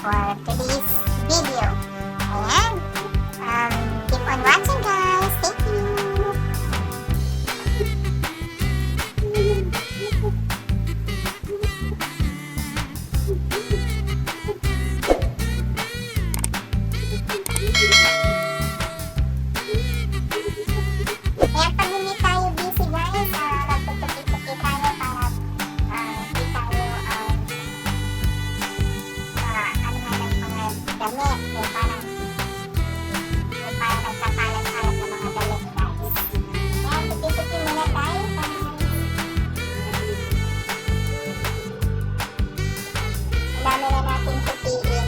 for today's video. Ayan. Keep on watching guys. Thank you. Kaya pag hindi tayo busy guys, nagtutupi-tupi tayo para kita yung mga damit, yung parang nagkakalat-kalat ng mga damit guys. Kaya tupi-tupi muna tayo guys. Ang dami na natin tupiin.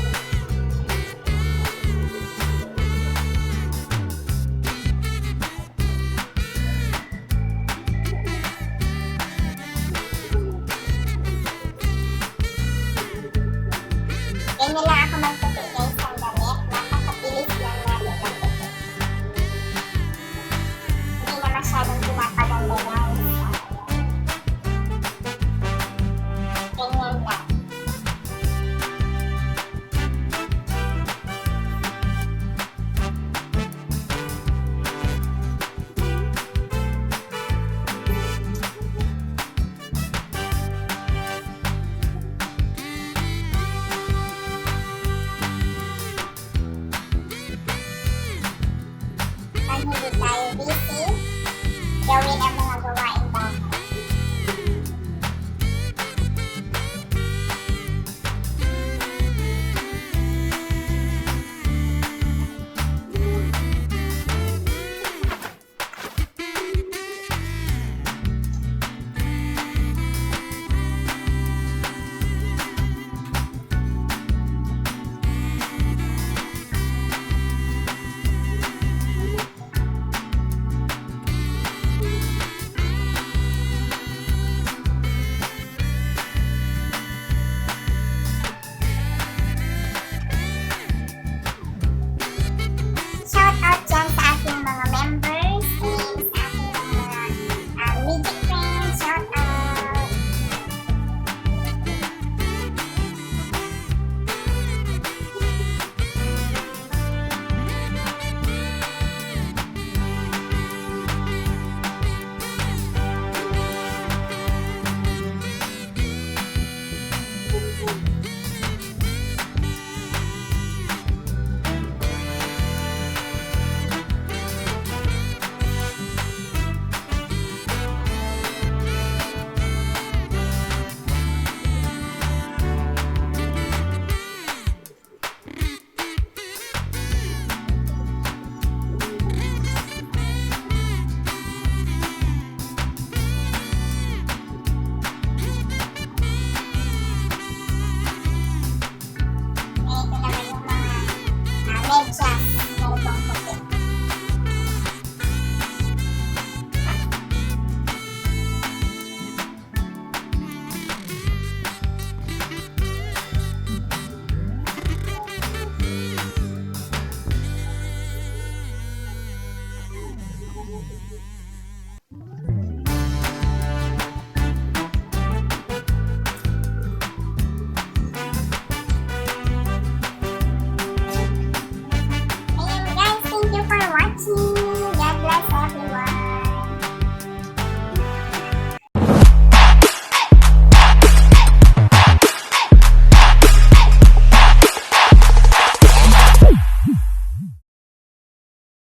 Ganyan lang ako magtupi guys ng damit. Napakabilis lang natin magtupi. Hindi na masyadong pinapaganda guys. Ganyan lang. Pag hindi tayo busy, gawin ang mga gawain bahay. Shout out dyan sa ating mga members and sa ating mga music friends. Shout out! Ito naman yung mga medyas.